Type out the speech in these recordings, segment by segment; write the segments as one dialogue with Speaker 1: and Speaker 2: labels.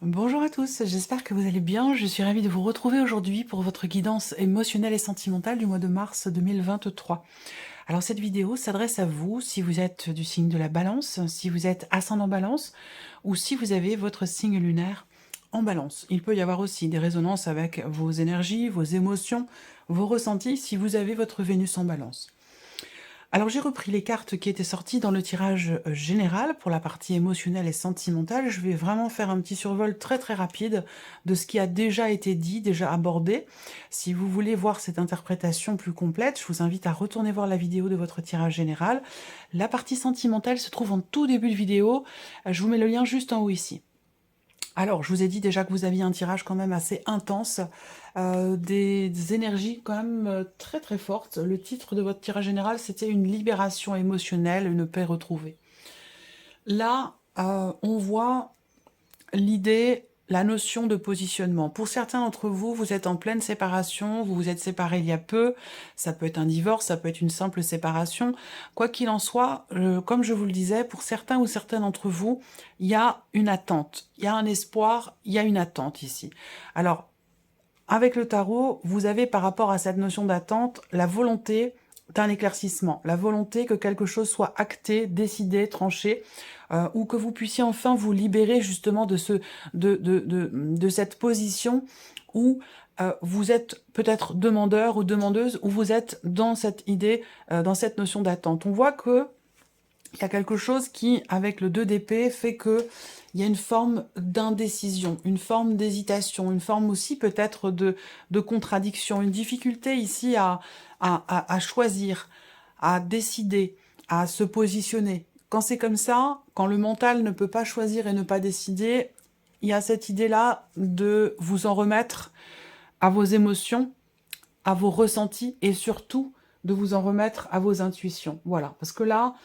Speaker 1: Bonjour à tous, j'espère que vous allez bien. Je suis ravie de vous retrouver aujourd'hui pour votre guidance émotionnelle et sentimentale du mois de mars 2023. Alors cette vidéo s'adresse à vous si vous êtes du signe de la balance, si vous êtes ascendant balance ou si vous avez votre signe lunaire en balance. Il peut y avoir aussi des résonances avec vos énergies, vos émotions, vos ressentis si vous avez votre Vénus en balance. Alors j'ai repris les cartes qui étaient sorties dans le tirage général pour la partie émotionnelle et sentimentale. Je vais vraiment faire un petit survol très très rapide de ce qui a déjà été dit, déjà abordé. Si vous voulez voir cette interprétation plus complète, je vous invite à retourner voir la vidéo de votre tirage général. La partie sentimentale se trouve en tout début de vidéo. Je vous mets le lien juste en haut ici. Alors, je vous ai dit déjà que vous aviez un tirage quand même assez intense, des énergies quand même très très fortes. Le titre de votre tirage général, c'était une libération émotionnelle, une paix retrouvée. Là, on voit l'idée, la notion de positionnement. Pour certains d'entre vous, vous êtes en pleine séparation, vous vous êtes séparés il y a peu, ça peut être un divorce, ça peut être une simple séparation. Quoi qu'il en soit, comme je vous le disais, pour certains ou certaines d'entre vous, il y a une attente, il y a un espoir, il y a une attente ici. Alors, avec le tarot, vous avez par rapport à cette notion d'attente, la volonté d'un éclaircissement, la volonté que quelque chose soit acté, décidé, tranché, ou que vous puissiez enfin vous libérer justement de cette position où vous êtes peut-être demandeur ou demandeuse, ou vous êtes dans cette idée, dans cette notion d'attente. On voit que il y a quelque chose qui, avec le 2 d'épée, fait que il y a une forme d'indécision, une forme d'hésitation, une forme aussi peut-être de contradiction, une difficulté ici à choisir, à décider, à se positionner. Quand c'est comme ça, quand le mental ne peut pas choisir et ne pas décider, il y a cette idée-là de vous en remettre à vos émotions, à vos ressentis et surtout de vous en remettre à vos intuitions. Voilà, parce que là,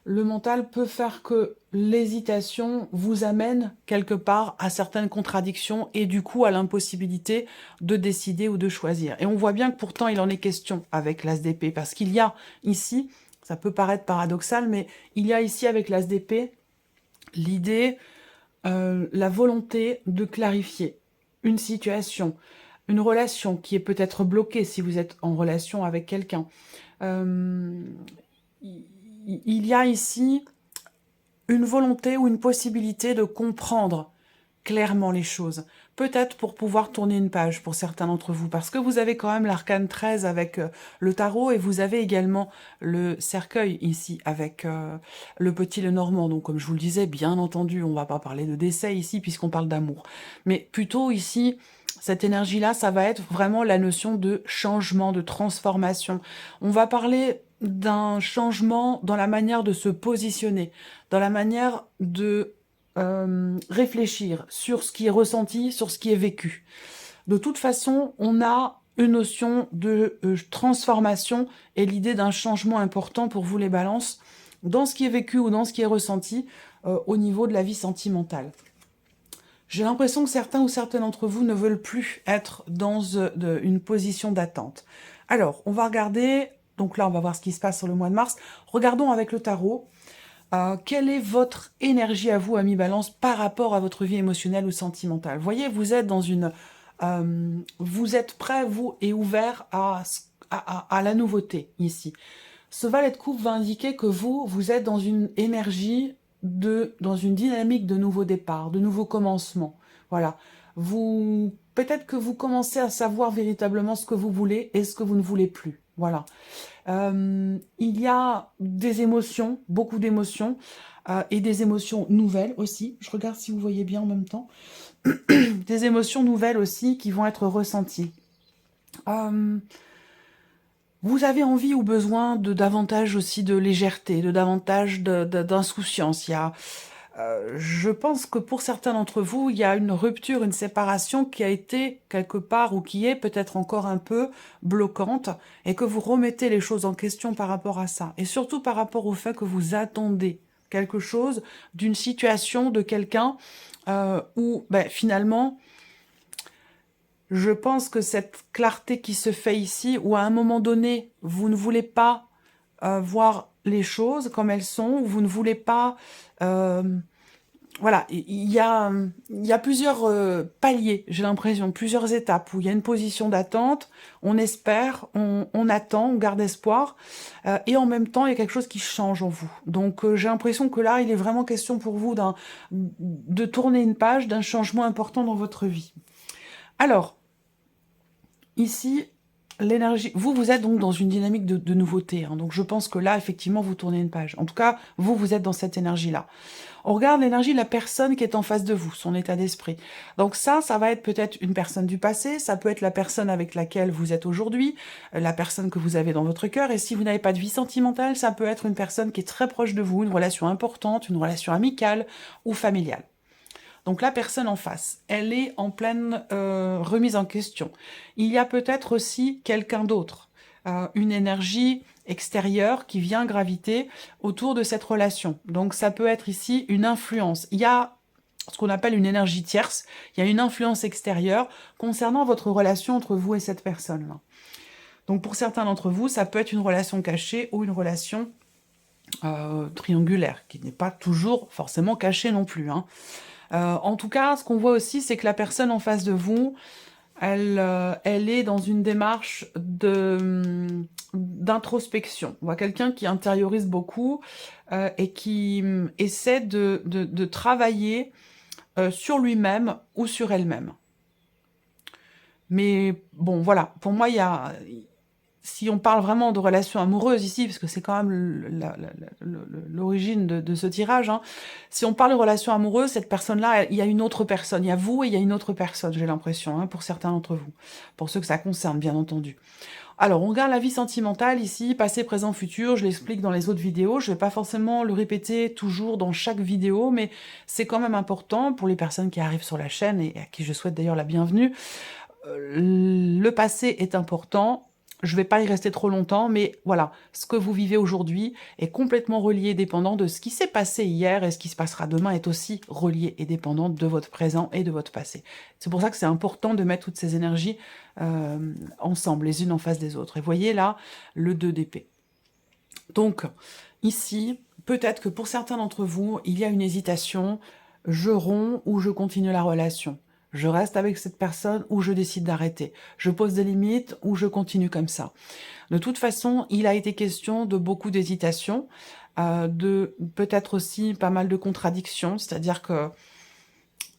Speaker 1: le mental peut faire que l'hésitation vous amène quelque part à certaines contradictions et du coup à l'impossibilité de décider ou de choisir. Et on voit bien que pourtant il en est question avec l'As d'épée, parce qu'il y a ici, ça peut paraître paradoxal, mais il y a ici avec l'As d'épée l'idée, la volonté de clarifier une situation, une relation qui est peut-être bloquée si vous êtes en relation avec quelqu'un. Il y a ici une volonté ou une possibilité de comprendre clairement les choses. Peut-être pour pouvoir tourner une page pour certains d'entre vous, parce que vous avez quand même l'arcane 13 avec le tarot, et vous avez également le cercueil ici avec le petit Lenormand. Donc comme je vous le disais, bien entendu, on va pas parler de décès ici puisqu'on parle d'amour. Mais plutôt ici, cette énergie-là, ça va être vraiment la notion de changement, de transformation. On va parler d'un changement dans la manière de se positionner, dans la manière de réfléchir sur ce qui est ressenti, sur ce qui est vécu. De toute façon, on a une notion de transformation et l'idée d'un changement important pour vous les balances dans ce qui est vécu ou dans ce qui est ressenti au niveau de la vie sentimentale. J'ai l'impression que certains ou certaines d'entre vous ne veulent plus être dans une position d'attente. Alors, on va regarder, donc là on va voir ce qui se passe sur le mois de mars. Regardons avec le tarot. Quelle est votre énergie à vous, ami Balance, par rapport à votre vie émotionnelle ou sentimentale? Vous voyez, vous êtes dans une... vous êtes prêt, vous, et ouvert à la nouveauté, ici. Ce valet de coupe va indiquer que vous, vous êtes dans une énergie, dans une dynamique de nouveau départ, de nouveau commencement. Voilà. Peut-être que vous commencez à savoir véritablement ce que vous voulez et ce que vous ne voulez plus. Voilà. Il y a des émotions, beaucoup d'émotions, et des émotions nouvelles aussi. Je regarde si vous voyez bien en même temps. Des émotions nouvelles aussi qui vont être ressenties. Vous avez envie ou besoin de davantage aussi de légèreté, de davantage d'insouciance. Je pense que pour certains d'entre vous, il y a une rupture, une séparation qui a été quelque part ou qui est peut-être encore un peu bloquante et que vous remettez les choses en question par rapport à ça. Et surtout par rapport au fait que vous attendez quelque chose d'une situation, de quelqu'un où finalement, je pense que cette clarté qui se fait ici, où à un moment donné, vous ne voulez pas voir les choses comme elles sont, vous ne voulez pas voilà, il y a plusieurs paliers, j'ai l'impression, plusieurs étapes où il y a une position d'attente, on espère, on attend, on garde espoir, et en même temps, il y a quelque chose qui change en vous. Donc, j'ai l'impression que là, il est vraiment question pour vous de tourner une page, d'un changement important dans votre vie. Alors, ici, l'énergie... Vous êtes donc dans une dynamique de nouveauté, hein, donc je pense que là, effectivement, vous tournez une page. En tout cas, vous êtes dans cette énergie-là. On regarde l'énergie de la personne qui est en face de vous, son état d'esprit. Donc ça va être peut-être une personne du passé, ça peut être la personne avec laquelle vous êtes aujourd'hui, la personne que vous avez dans votre cœur, et si vous n'avez pas de vie sentimentale, ça peut être une personne qui est très proche de vous, une relation importante, une relation amicale ou familiale. Donc la personne en face, elle est en pleine remise en question. Il y a peut-être aussi quelqu'un d'autre, une énergie extérieure qui vient graviter autour de cette relation. Donc ça peut être ici une influence. Il y a ce qu'on appelle une énergie tierce, il y a une influence extérieure concernant votre relation entre vous et cette personne-là. Donc pour certains d'entre vous, ça peut être une relation cachée ou une relation triangulaire, qui n'est pas toujours forcément cachée non plus, hein. En tout cas, ce qu'on voit aussi, c'est que la personne en face de vous, elle est dans une démarche d'introspection. On voit quelqu'un qui intériorise beaucoup et qui essaie de travailler sur lui-même ou sur elle-même. Mais bon, voilà, pour moi, si on parle vraiment de relations amoureuses ici, parce que c'est quand même l'origine de ce tirage, hein, si on parle de relations amoureuses, cette personne-là, il y a une autre personne. Il y a vous et il y a une autre personne, j'ai l'impression, hein, pour certains d'entre vous. Pour ceux que ça concerne, bien entendu. Alors, on regarde la vie sentimentale ici, passé, présent, futur. Je l'explique dans les autres vidéos. Je ne vais pas forcément le répéter toujours dans chaque vidéo, mais c'est quand même important pour les personnes qui arrivent sur la chaîne et à qui je souhaite d'ailleurs la bienvenue. Le passé est important. Je ne vais pas y rester trop longtemps, mais voilà, ce que vous vivez aujourd'hui est complètement relié et dépendant de ce qui s'est passé hier, et ce qui se passera demain est aussi relié et dépendant de votre présent et de votre passé. C'est pour ça que c'est important de mettre toutes ces énergies ensemble, les unes en face des autres. Et voyez là, le 2 d'épée. Donc, ici, peut-être que pour certains d'entre vous, il y a une hésitation, je romps ou je continue la relation. Je reste avec cette personne ou je décide d'arrêter. Je pose des limites ou je continue comme ça. De toute façon, il a été question de beaucoup d'hésitation, de peut-être aussi pas mal de contradictions, c'est-à-dire que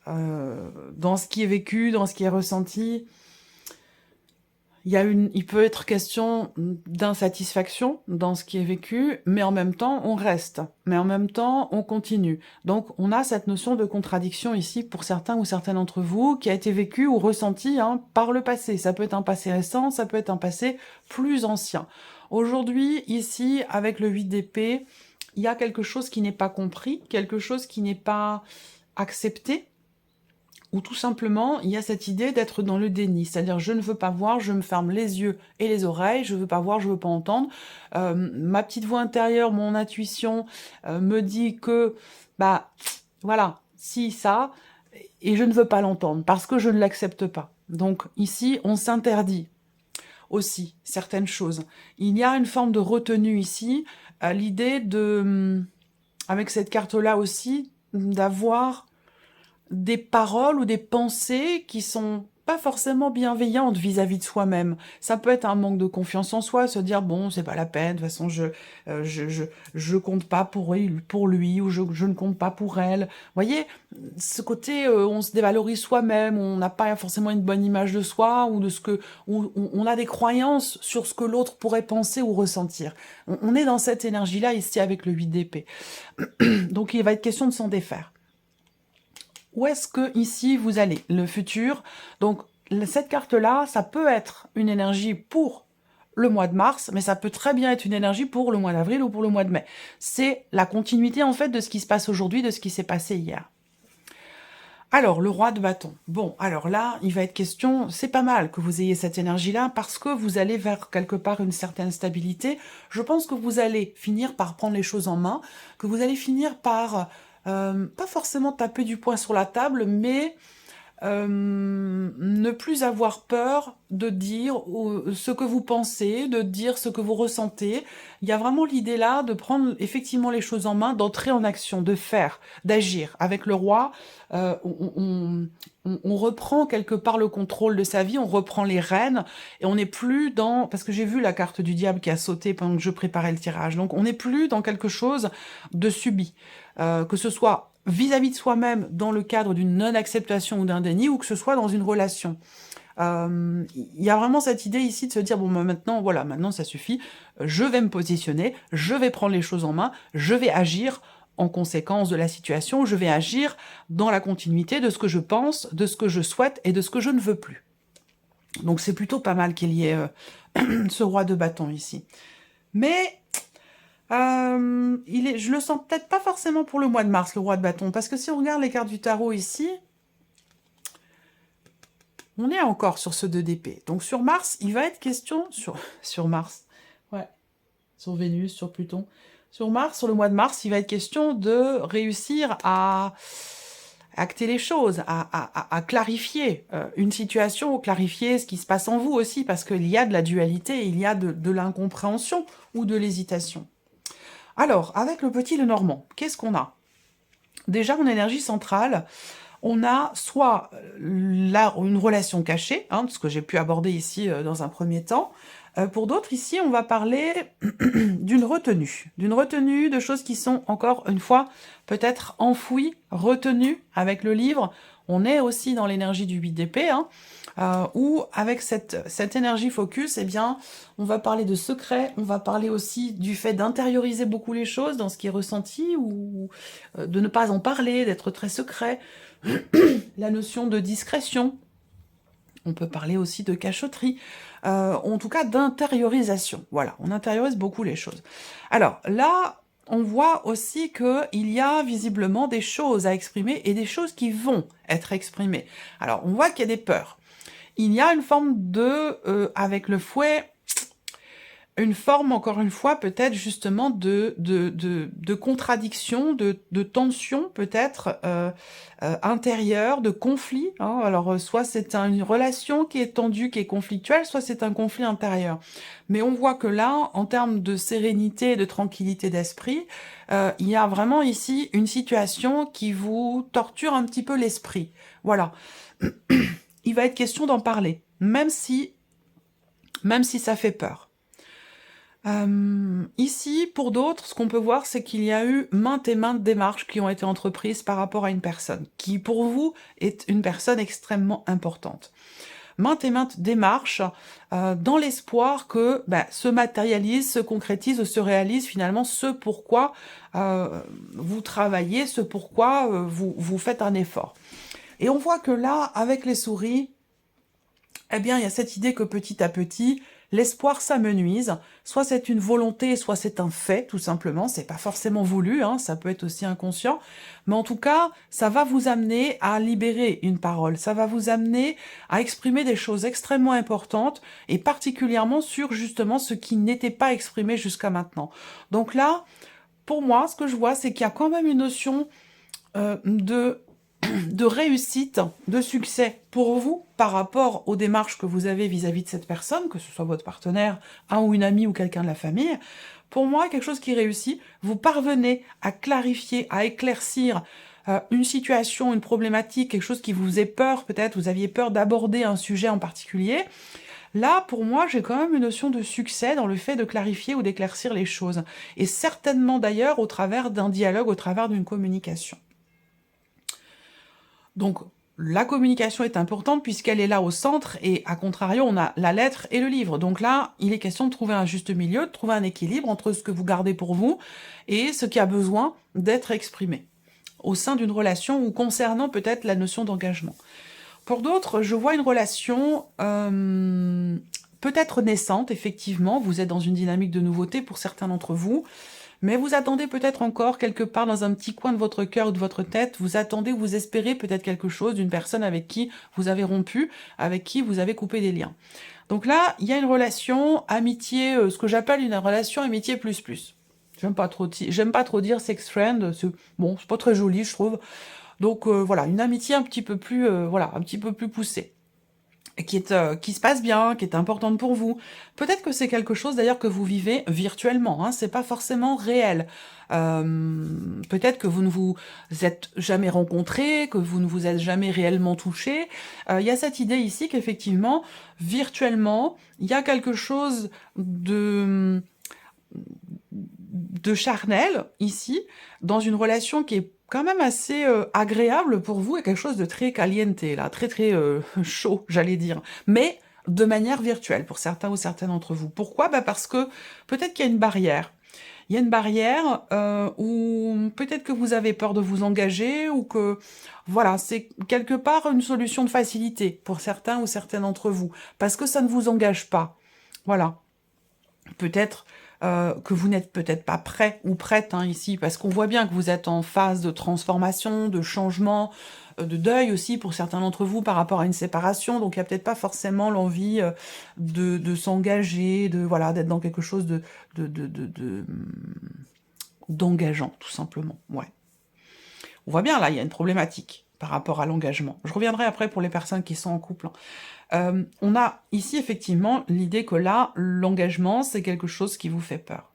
Speaker 1: dans ce qui est vécu, dans ce qui est ressenti, il peut être question d'insatisfaction dans ce qui est vécu, mais en même temps, on reste. Mais en même temps, on continue. Donc, on a cette notion de contradiction ici pour certains ou certaines d'entre vous qui a été vécu ou ressenti par le passé. Ça peut être un passé récent, ça peut être un passé plus ancien. Aujourd'hui, ici, avec le 8 d'épée, il y a quelque chose qui n'est pas compris, quelque chose qui n'est pas accepté, ou tout simplement, il y a cette idée d'être dans le déni, c'est-à-dire je ne veux pas voir, je me ferme les yeux et les oreilles, je veux pas voir, je veux pas entendre. Ma petite voix intérieure, mon intuition me dit que, bah, voilà, si, ça, et je ne veux pas l'entendre, parce que je ne l'accepte pas. Donc ici, on s'interdit aussi certaines choses. Il y a une forme de retenue ici, l'idée de, avec cette carte-là aussi, d'avoir des paroles ou des pensées qui sont pas forcément bienveillantes vis-à-vis de soi-même. Ça peut être un manque de confiance en soi, se dire bon, c'est pas la peine, de toute façon je compte pas pour lui ou je ne compte pas pour elle. Vous voyez, ce côté on se dévalorise soi-même, on n'a pas forcément une bonne image de soi ou de ce que on a des croyances sur ce que l'autre pourrait penser ou ressentir. On est dans cette énergie-là ici avec le 8 d'épée. Donc il va être question de s'en défaire. Où est-ce que ici vous allez? Le futur. Donc cette carte-là, ça peut être une énergie pour le mois de mars, mais ça peut très bien être une énergie pour le mois d'avril ou pour le mois de mai. C'est la continuité en fait de ce qui se passe aujourd'hui, de ce qui s'est passé hier. Alors, le roi de bâton. Bon, alors là, il va être question, c'est pas mal que vous ayez cette énergie-là, parce que vous allez vers quelque part une certaine stabilité. Je pense que vous allez finir par prendre les choses en main, que vous allez finir par... pas forcément taper du poing sur la table, mais ne plus avoir peur de dire ce que vous pensez, de dire ce que vous ressentez. Il y a vraiment l'idée là de prendre effectivement les choses en main, d'entrer en action, de faire, d'agir. Avec le roi, on reprend quelque part le contrôle de sa vie, on reprend les rênes, et on n'est plus dans... Parce que j'ai vu la carte du diable qui a sauté pendant que je préparais le tirage. Donc on n'est plus dans quelque chose de subi. Que ce soit vis-à-vis de soi-même dans le cadre d'une non-acceptation ou d'un déni, ou que ce soit dans une relation. Il y a vraiment cette idée ici de se dire, bon, bah, maintenant, voilà, maintenant ça suffit, je vais me positionner, je vais prendre les choses en main, je vais agir en conséquence de la situation, je vais agir dans la continuité de ce que je pense, de ce que je souhaite et de ce que je ne veux plus. Donc c'est plutôt pas mal qu'il y ait ce roi de bâton ici. Mais... je le sens peut-être pas forcément pour le mois de mars, le roi de bâton, parce que si on regarde les cartes du tarot ici, on est encore sur ce 2 d'épée. Donc sur Mars, il va être question... Sur Mars, ouais, sur Vénus, sur Pluton. Sur Mars, sur le mois de mars, il va être question de réussir à acter les choses, à clarifier une situation, clarifier ce qui se passe en vous aussi, parce qu'il y a de la dualité, il y a de l'incompréhension ou de l'hésitation. Alors, avec le petit Lenormand, qu'est-ce qu'on a? Déjà, en énergie centrale, on a soit une relation cachée, hein, ce que j'ai pu aborder ici dans un premier temps. Pour d'autres, ici, on va parler d'une retenue, de choses qui sont, encore une fois, peut-être enfouies, retenues avec le livre. On est aussi dans l'énergie du 8 d'épée, hein, où avec cette énergie focus, eh bien, on va parler de secret, on va parler aussi du fait d'intérioriser beaucoup les choses dans ce qui est ressenti, ou de ne pas en parler, d'être très secret. La notion de discrétion, on peut parler aussi de cachotterie, en tout cas d'intériorisation. Voilà, on intériorise beaucoup les choses. Alors là, on voit aussi qu'il y a visiblement des choses à exprimer et des choses qui vont être exprimées. Alors, on voit qu'il y a des peurs. Il y a une forme de, avec le fouet, une forme, encore une fois, peut-être justement de contradiction, de tension peut-être intérieure, de conflit. Hein. Alors, soit c'est une relation qui est tendue, qui est conflictuelle, soit c'est un conflit intérieur. Mais on voit que là, en termes de sérénité et de tranquillité d'esprit, il y a vraiment ici une situation qui vous torture un petit peu l'esprit. Voilà. Il va être question d'en parler, même si ça fait peur. Ici, pour d'autres, ce qu'on peut voir, c'est qu'il y a eu maintes et maintes démarches qui ont été entreprises par rapport à une personne, qui pour vous est une personne extrêmement importante. Maintes et maintes démarches dans l'espoir que se matérialise, se concrétise, se réalise finalement ce pourquoi vous travaillez, ce pourquoi vous faites un effort. Et on voit que là, avec les souris, eh bien, il y a cette idée que petit à petit, l'espoir s'amenuise, soit c'est une volonté, soit c'est un fait, tout simplement, c'est pas forcément voulu, hein, ça peut être aussi inconscient, mais en tout cas, ça va vous amener à libérer une parole, ça va vous amener à exprimer des choses extrêmement importantes, et particulièrement sur justement ce qui n'était pas exprimé jusqu'à maintenant. Donc là, pour moi, ce que je vois, c'est qu'il y a quand même une notion de réussite, de succès pour vous par rapport aux démarches que vous avez vis-à-vis de cette personne, que ce soit votre partenaire, un ou une amie ou quelqu'un de la famille. Pour moi, quelque chose qui réussit, vous parvenez à clarifier, à éclaircir une situation, une problématique, quelque chose qui vous faisait peur, peut-être vous aviez peur d'aborder un sujet en particulier. Là, pour moi, j'ai quand même une notion de succès dans le fait de clarifier ou d'éclaircir les choses. Et certainement d'ailleurs au travers d'un dialogue, au travers d'une communication. Donc, la communication est importante puisqu'elle est là au centre et, à contrario, on a la lettre et le livre. Donc là, il est question de trouver un juste milieu, de trouver un équilibre entre ce que vous gardez pour vous et ce qui a besoin d'être exprimé au sein d'une relation ou concernant peut-être la notion d'engagement. Pour d'autres, je vois une relation peut-être naissante, effectivement. Vous êtes dans une dynamique de nouveauté pour certains d'entre vous. Mais vous attendez peut-être encore quelque part dans un petit coin de votre cœur ou de votre tête, vous attendez, vous espérez peut-être quelque chose d'une personne avec qui vous avez rompu, avec qui vous avez coupé des liens. Donc là, il y a une relation amitié, ce que j'appelle une relation amitié plus. J'aime pas trop dire sex friend, bon, c'est pas très joli, je trouve. Donc voilà, une amitié un petit peu plus, voilà, un petit peu plus poussée. Qui se passe bien, qui est importante pour vous. Peut-être que c'est quelque chose d'ailleurs que vous vivez virtuellement, hein, c'est pas forcément réel. Peut-être que vous ne vous êtes jamais rencontrés, que vous ne vous êtes jamais réellement touchés. Il y a cette idée ici qu'effectivement, virtuellement, il y a quelque chose de charnel, ici, dans une relation qui est quand même assez agréable pour vous, et quelque chose de très caliente, là, très très chaud, j'allais dire, mais de manière virtuelle, pour certains ou certaines d'entre vous. Pourquoi? Bah parce que peut-être qu'il y a une barrière. Il y a une barrière où peut-être que vous avez peur de vous engager, ou que, voilà, c'est quelque part une solution de facilité pour certains ou certaines d'entre vous, parce que ça ne vous engage pas. Voilà. Peut-être que vous n'êtes peut-être pas prêt ou prête hein, ici, parce qu'on voit bien que vous êtes en phase de transformation, de changement, de deuil aussi pour certains d'entre vous par rapport à une séparation, donc il n'y a peut-être pas forcément l'envie de s'engager, de voilà, d'être dans quelque chose d'engageant, tout simplement. Ouais. On voit bien là, il y a une problématique par rapport à l'engagement. Je reviendrai après pour les personnes qui sont en couple. On a ici effectivement l'idée que là, l'engagement, c'est quelque chose qui vous fait peur.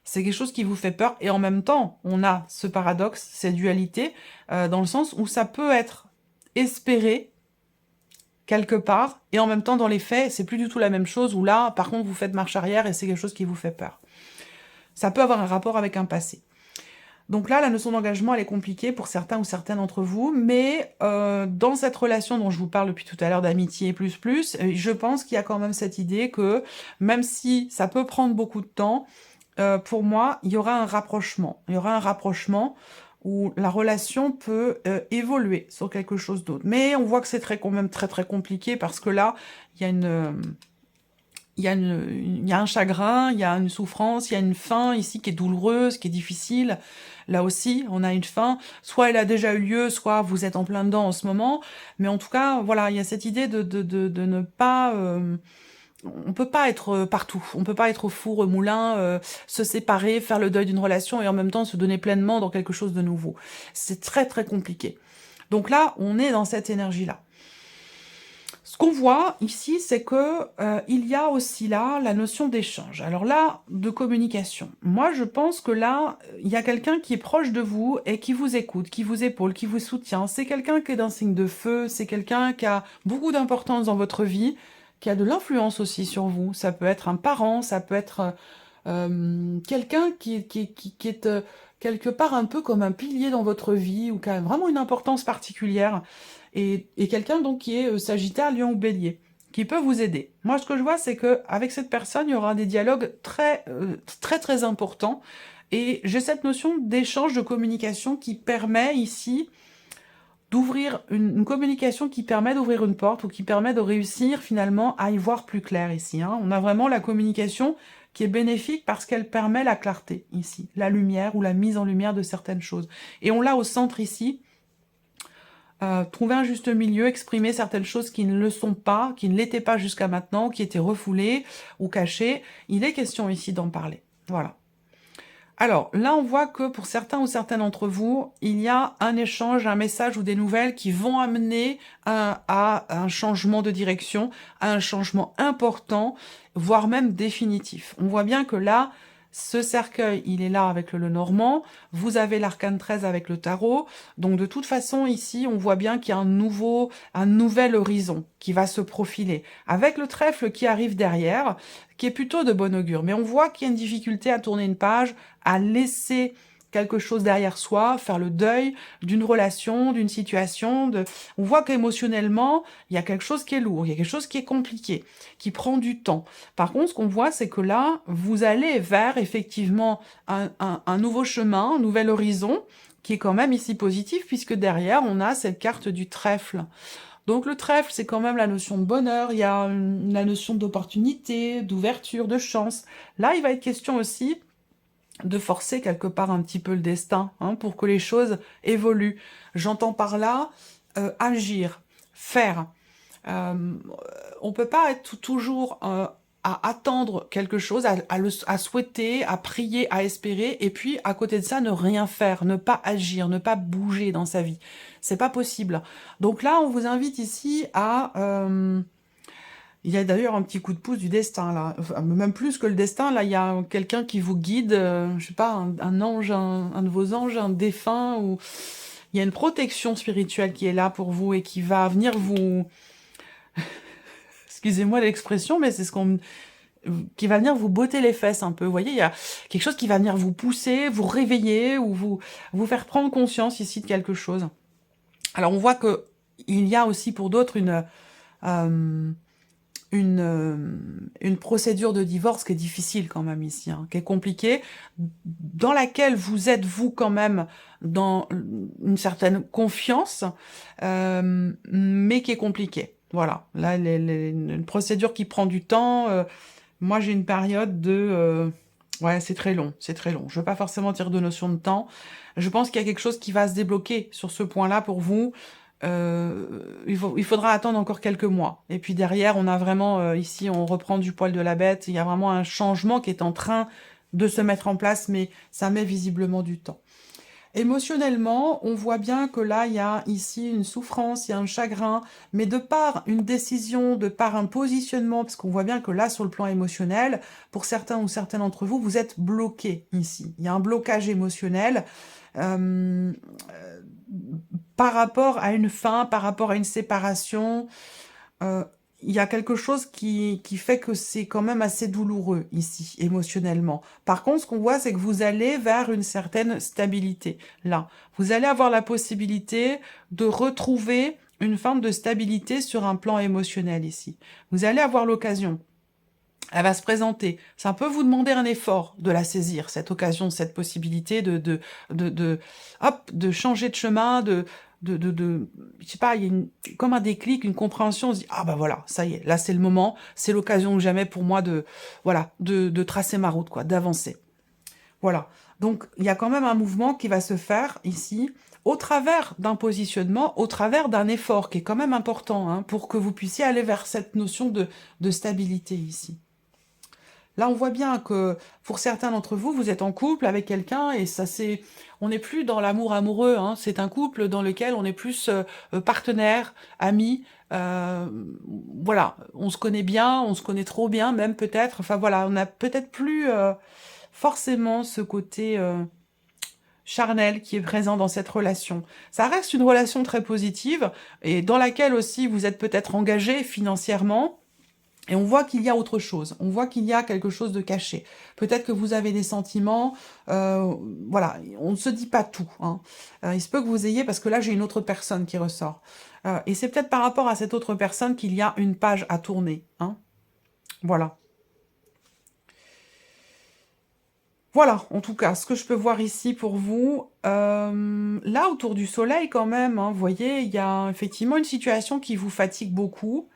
Speaker 1: C'est quelque chose qui vous fait peur, et en même temps, on a ce paradoxe, cette dualité, dans le sens où ça peut être espéré, quelque part, et en même temps, dans les faits, c'est plus du tout la même chose, où là, par contre, vous faites marche arrière, et c'est quelque chose qui vous fait peur. Ça peut avoir un rapport avec un passé. Donc là, la notion d'engagement, elle est compliquée pour certains ou certaines d'entre vous, mais dans cette relation dont je vous parle depuis tout à l'heure, d'amitié plus, je pense qu'il y a quand même cette idée que, même si ça peut prendre beaucoup de temps, pour moi, il y aura un rapprochement. Il y aura un rapprochement où la relation peut évoluer sur quelque chose d'autre. Mais on voit que c'est quand même très très compliqué, parce que là, il y a il y a un chagrin, il y a une souffrance, il y a une fin ici qui est douloureuse, qui est difficile. Là aussi, on a une fin. Soit elle a déjà eu lieu, soit vous êtes en plein dedans en ce moment. Mais en tout cas, voilà, il y a cette idée de ne pas... on peut pas être partout. On peut pas être au four, au moulin, se séparer, faire le deuil d'une relation et en même temps se donner pleinement dans quelque chose de nouveau. C'est très très compliqué. Donc là, on est dans cette énergie-là. Ce qu'on voit ici, c'est que il y a aussi là la notion d'échange. Alors là, de communication. Moi, je pense que là, il y a quelqu'un qui est proche de vous et qui vous écoute, qui vous épaule, qui vous soutient. C'est quelqu'un qui est d'un signe de feu, c'est quelqu'un qui a beaucoup d'importance dans votre vie, qui a de l'influence aussi sur vous. Ça peut être un parent, ça peut être quelqu'un qui est quelque part un peu comme un pilier dans votre vie, ou qui a vraiment une importance particulière. Et quelqu'un donc qui est Sagittaire, Lion ou Bélier, qui peut vous aider. Moi, ce que je vois, c'est que avec cette personne, il y aura des dialogues très importants, et j'ai cette notion d'échange, de communication qui permet ici d'ouvrir une communication qui permet d'ouvrir une porte, ou qui permet de réussir finalement à y voir plus clair ici. Hein. On a vraiment la communication qui est bénéfique parce qu'elle permet la clarté ici, la lumière ou la mise en lumière de certaines choses. Et on l'a au centre ici, trouver un juste milieu, exprimer certaines choses qui ne le sont pas, qui ne l'étaient pas jusqu'à maintenant, qui étaient refoulées ou cachées. Il est question ici d'en parler. Voilà. Alors, là, on voit que pour certains ou certaines d'entre vous, il y a un échange, un message ou des nouvelles qui vont amener à un changement de direction, à un changement important, voire même définitif. On voit bien que là, ce cercueil, il est là avec le Lenormand, vous avez l'arcane 13 avec le tarot, donc de toute façon, ici, on voit bien qu'il y a un nouvel horizon qui va se profiler, avec le trèfle qui arrive derrière, qui est plutôt de bon augure. Mais on voit qu'il y a une difficulté à tourner une page, à laisser quelque chose derrière soi, faire le deuil d'une relation, d'une situation. On voit qu'émotionnellement, il y a quelque chose qui est lourd, il y a quelque chose qui est compliqué, qui prend du temps. Par contre, ce qu'on voit, c'est que là, vous allez vers effectivement un nouveau chemin, un nouvel horizon, qui est quand même ici positif, puisque derrière, on a cette carte du trèfle. Donc le trèfle, c'est quand même la notion de bonheur, il y a la notion d'opportunité, d'ouverture, de chance. Là, il va être question aussi de forcer quelque part un petit peu le destin, hein, pour que les choses évoluent. J'entends par là agir, faire. On peut pas être toujours à attendre quelque chose, à souhaiter, à prier, à espérer, et puis à côté de ça, ne rien faire, ne pas agir, ne pas bouger dans sa vie. C'est pas possible. Donc là, on vous invite ici à... il y a d'ailleurs un petit coup de pouce du destin, là. Enfin, même plus que le destin, là, il y a quelqu'un qui vous guide, je sais pas, un ange, un de vos anges, un défunt, ou... Il y a une protection spirituelle qui est là pour vous et qui va venir vous... Excusez-moi l'expression, mais c'est ce qu'on... qui va venir vous botter les fesses un peu. Vous voyez, il y a quelque chose qui va venir vous pousser, vous réveiller, ou vous faire prendre conscience ici de quelque chose. Alors, on voit que il y a aussi pour d'autres une procédure de divorce qui est difficile quand même ici, hein, qui est compliquée, dans laquelle vous êtes, vous, quand même, dans une certaine confiance, mais qui est compliquée. Voilà, là, une procédure qui prend du temps. Moi, j'ai une période de... ouais, c'est très long, c'est très long. Je ne veux pas forcément dire de notion de temps. Je pense qu'il y a quelque chose qui va se débloquer sur ce point-là pour vous. Il faudra attendre encore quelques mois. Et puis derrière, on a vraiment, ici, on reprend du poil de la bête. Il y a vraiment un changement qui est en train de se mettre en place, mais ça met visiblement du temps. Émotionnellement, on voit bien que là, il y a ici une souffrance, il y a un chagrin, mais de par une décision, de par un positionnement, parce qu'on voit bien que là, sur le plan émotionnel, pour certains ou certaines d'entre vous, vous êtes bloqués ici. Il y a un blocage émotionnel par rapport à une fin, par rapport à une séparation. Il y a quelque chose qui fait que c'est quand même assez douloureux ici, émotionnellement. Par contre, ce qu'on voit, c'est que vous allez vers une certaine stabilité. Là, vous allez avoir la possibilité de retrouver une forme de stabilité sur un plan émotionnel ici. Vous allez avoir l'occasion. Elle va se présenter. Ça peut vous demander un effort de la saisir, cette occasion, cette possibilité de changer de chemin, je sais pas, il y a comme un déclic, une compréhension, on se dit, ah bah voilà, ça y est, là c'est le moment, c'est l'occasion ou jamais pour moi de tracer ma route, quoi, d'avancer. Voilà. Donc, il y a quand même un mouvement qui va se faire ici, au travers d'un positionnement, au travers d'un effort qui est quand même important, hein, pour que vous puissiez aller vers cette notion de stabilité ici. Là, on voit bien que pour certains d'entre vous, vous êtes en couple avec quelqu'un et ça c'est, on n'est plus dans l'amour amoureux, hein, c'est un couple dans lequel on est plus partenaire, amis, voilà, on se connaît bien, on se connaît trop bien même peut-être, enfin voilà, on n'a peut-être plus forcément ce côté charnel qui est présent dans cette relation. Ça reste une relation très positive et dans laquelle aussi vous êtes peut-être engagé financièrement. Et on voit qu'il y a autre chose, on voit qu'il y a quelque chose de caché. Peut-être que vous avez des sentiments, voilà, on ne se dit pas tout. Hein. Il se peut que vous ayez, parce que là j'ai une autre personne qui ressort. Et c'est peut-être par rapport à cette autre personne qu'il y a une page à tourner. Hein. Voilà. Voilà, en tout cas, ce que je peux voir ici pour vous. Là, autour du soleil quand même, hein, vous voyez, il y a effectivement une situation qui vous fatigue beaucoup,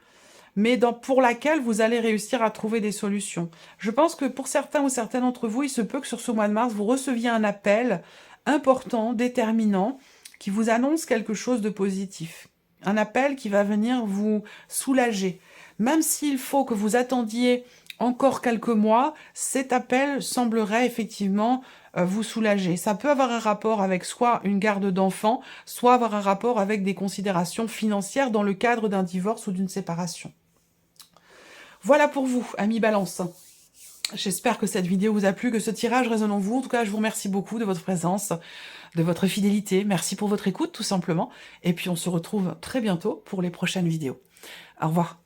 Speaker 1: mais pour laquelle vous allez réussir à trouver des solutions. Je pense que pour certains ou certaines d'entre vous, il se peut que sur ce mois de mars, vous receviez un appel important, déterminant, qui vous annonce quelque chose de positif. Un appel qui va venir vous soulager. Même s'il faut que vous attendiez encore quelques mois, cet appel semblerait effectivement vous soulager. Ça peut avoir un rapport avec soit une garde d'enfants, soit avoir un rapport avec des considérations financières dans le cadre d'un divorce ou d'une séparation. Voilà pour vous, amis Balance. J'espère que cette vidéo vous a plu, que ce tirage résonne en vous. En tout cas, je vous remercie beaucoup de votre présence, de votre fidélité. Merci pour votre écoute, tout simplement. Et puis, on se retrouve très bientôt pour les prochaines vidéos. Au revoir.